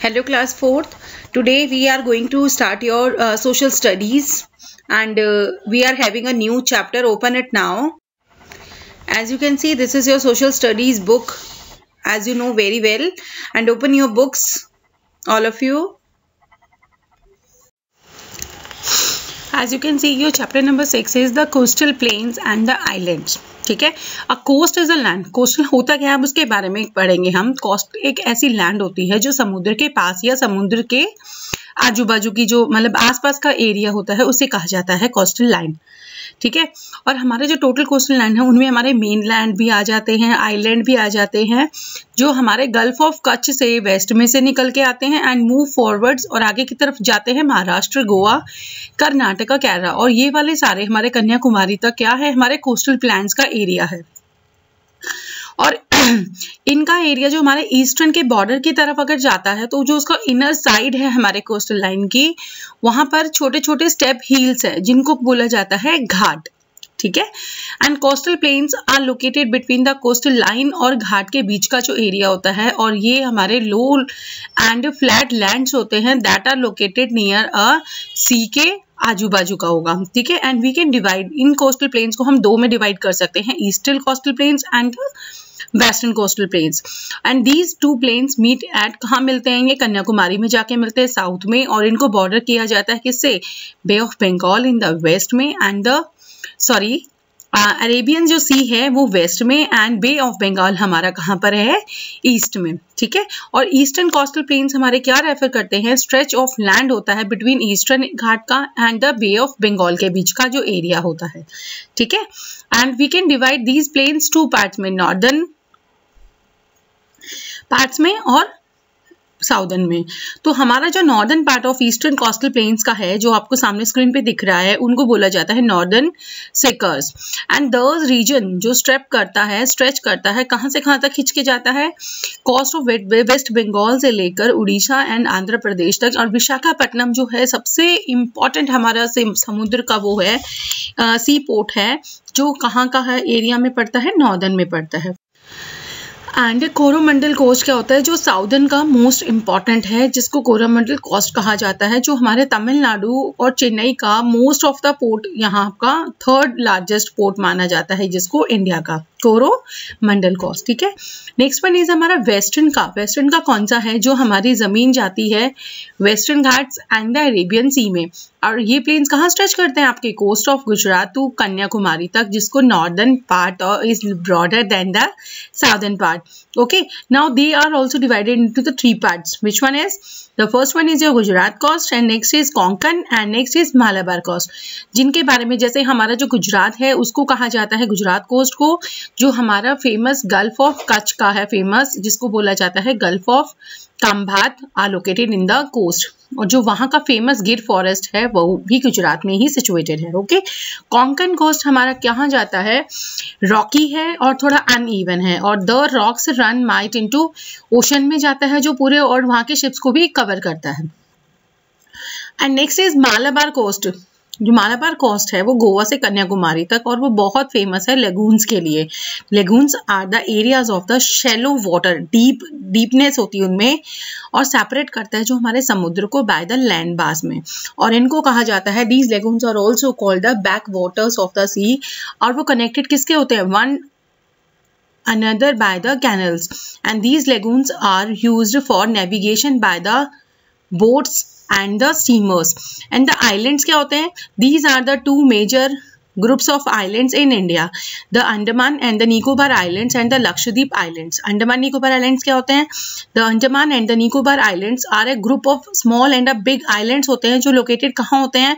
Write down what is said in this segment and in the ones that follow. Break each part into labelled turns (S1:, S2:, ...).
S1: Hello class 4th. Today we are going to start your social studies and we are having a new chapter. Open it now. As you can see, this is your social studies book, as you know very well, and open your books, all of you. As you can see, your chapter number 6 is the coastal plains and the islands. ठीक है, a coast is a land. Coastal होता क्या है, अब उसके बारे में पढ़ेंगे हम. कोस्ट एक ऐसी लैंड होती है जो समुद्र के पास या समुद्र के आजू बाजू की जो मतलब आसपास का एरिया होता है उसे कहा जाता है कोस्टल लाइन. ठीक है, और हमारे जो टोटल कोस्टल लैंड है उनमें हमारे मेन लैंड भी आ जाते हैं, आइलैंड भी आ जाते हैं, जो हमारे गल्फ ऑफ कच्छ से वेस्ट में से निकल के आते हैं एंड मूव फॉरवर्ड्स और आगे की तरफ जाते हैं महाराष्ट्र, गोवा, कर्नाटका, केरला, और ये वाले सारे हमारे कन्याकुमारी तक क्या है, हमारे कोस्टल प्लेन्स का एरिया है. और इनका एरिया जो हमारे ईस्टर्न के बॉर्डर की तरफ अगर जाता है तो जो उसका इनर साइड है हमारे कोस्टल लाइन की, वहां पर छोटे छोटे स्टेप हिल्स है जिनको बोला जाता है घाट. ठीक है, and coastal plains are located between the coastal line और घाट के बीच का जो एरिया होता है, और ये हमारे लो एंड फ्लैट लैंड्स होते हैं that are located near a sea के आजू बाजू का होगा. ठीक है, and we can divide in coastal plains को हम दो में डिवाइड कर सकते हैं, eastern coastal plains and western coastal plains. And these two plains meet at कहाँ मिलते हैं, ये कन्याकुमारी में जाके मिलते हैं साउथ में, और इनको बॉर्डर किया जाता है किससे, bay of Bengal in the west में एंड द अरेबियन जो सी है वो वेस्ट में एंड बे ऑफ बंगाल हमारा कहाँ पर है, ईस्ट में. ठीक है, और ईस्टर्न कोस्टल प्लेन्स हमारे क्या रेफर करते हैं, स्ट्रेच ऑफ लैंड होता है बिटवीन ईस्टर्न घाट का and the bay of Bengal के बीच का जो एरिया होता है. ठीक है, and we can divide these plains two parts में, नॉर्दर्न पार्ट्स में और साउदर्न में. तो हमारा जो northern part of eastern coastal plains का है, जो आपको सामने स्क्रीन पे दिख रहा है, उनको बोला जाता है नॉर्दर्न सेकर्स. एंड दस रीजन जो स्ट्रेप करता है, स्ट्रेच करता है, कहां से कहां तक खिंच के जाता है, कोस्ट ऑफ वेस्ट बंगाल से लेकर उड़ीसा एंड आंध्र प्रदेश तक. और विशाखापट्टनम जो है सबसे इम्पोर्टेंट हमारा समुद्र का वो है सी पोर्ट है, जो कहाँ का है एरिया में पड़ता है, नॉर्दर्न में पड़ता है. एंड कोरोमंडल कोस्ट क्या होता है, जो साउदर्न का मोस्ट इम्पॉर्टेंट है, जिसको कोरोमंडल कोस्ट कहा जाता है, जो हमारे तमिलनाडु और चेन्नई का मोस्ट ऑफ द पोर्ट यहाँ का थर्ड लार्जेस्ट पोर्ट माना जाता है, जिसको इंडिया का कोरोमंडल कोस्ट. ठीक है, नेक्स्ट वन इज हमारा वेस्टर्न का. वेस्टर्न का कौन सा है, जो हमारी जमीन जाती है western ghats and the Arabian sea में, और ये प्लेन्स कहाँ स्ट्रेच करते हैं, आपके coast of Gujarat to Kanyakumari तक, जिसको northern part is broader than the southern part. Okay, now they are also divided into the three parts. Which one is? The first one is your Gujarat coast and next is Konkan and next is Malabar coast. जिनके बारे में जैसे हमारा जो गुजरात है उसको कहा जाता है गुजरात कोस्ट को, जो हमारा फेमस गल्फ ऑफ कच्छ का है फेमस, जिसको बोला जाता है gulf of Khambhat, are located in the coast, और जो वहाँ का फेमस गिर फॉरेस्ट है वो भी गुजरात में ही सिचुएटेड है. ओके, कोंकण कोस्ट हमारा कहाँ जाता है, रॉकी है और थोड़ा अनइवन है, और the rocks run might into ocean में जाता है, जो पूरे और वहाँ के शिप्स को भी कवर करता है. And next is Malabar coast. जो मालाबार कोस्ट है वो गोवा से कन्याकुमारी तक, और वो बहुत फेमस है लेगून्स के लिए. Lagoons are the areas of the shallow water, deepness होती है उनमें, और सेपरेट करता है जो हमारे समुद्र को बाय द लैंड मास में, और इनको कहा जाता है these lagoons are also called the backwaters of the sea. और वो कनेक्टेड किसके होते हैं, one another by the canals, and these lagoons are used for navigation by the boats and the steamers. And the islands क्या होते हैं, these are the two major groups of islands in India, the Andaman and the Nicobar Islands and the Lakshadweep Islands. Andaman Nicobar Islands क्या होते हैं, the Andaman and the Nicobar Islands are a group of small and a big islands होते हैं, जो located कहाँ होते हैं,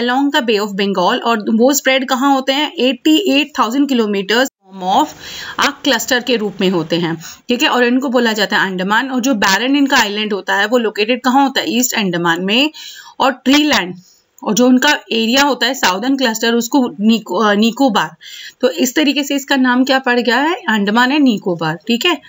S1: along the Bay of Bengal, और वो spread कहाँ होते हैं, 88,000 किलोमीटर ऑफ आ क्लस्टर के रूप में होते हैं. ठीक है, और इनको बोला जाता है अंडमान. और जो बैरन इनका आइलैंड होता है वो लोकेटेड कहाँ होता है, ईस्ट अंडमान में, और ट्री लैंड और जो उनका एरिया होता है साउदर्न क्लस्टर उसको निकोबार. तो इस तरीके से इसका नाम क्या पड़ गया है, अंडमान एंड निकोबार. ठीक है,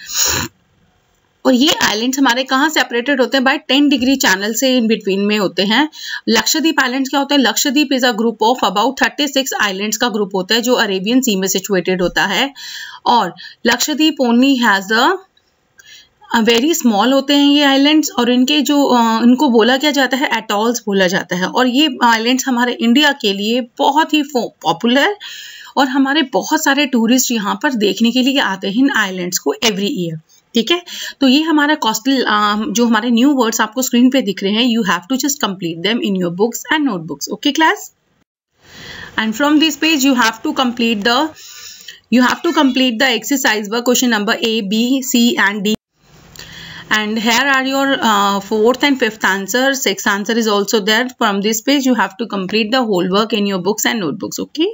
S1: और ये आइलैंड्स हमारे कहाँ सेपरेटेड होते हैं, बाय 10 डिग्री चैनल से इन बिटवीन में होते हैं. लक्षद्वीप आइलैंड्स क्या होते हैं, Lakshadweep is a group of about 36 islands का ग्रुप होता है, जो अरेबियन सी में सिचुएटेड होता है. और Lakshadweep only has the very small होते हैं ये आइलैंड्स, और इनके जो इनको बोला क्या जाता है, एटॉल्स बोला जाता है। और ये आइलैंड्स हमारे इंडिया के लिए बहुत ही पॉपुलर, और हमारे बहुत सारे टूरिस्ट यहाँ पर देखने के लिए आते हैं इन आइलैंड्स को एवरी ईयर। ठीक है, तो ये हमारा कोस्टल जो हमारे न्यू वर्ड्स आपको स्क्रीन पे दिख रहे हैं, you have to just complete them in your books and notebooks. Okay class, and from this page you have to complete the exercise work question number A, B, C and D. And here are your fourth and fifth answer. Sixth answer is also there. From this page you have to complete the whole work in your books and notebooks. Okay.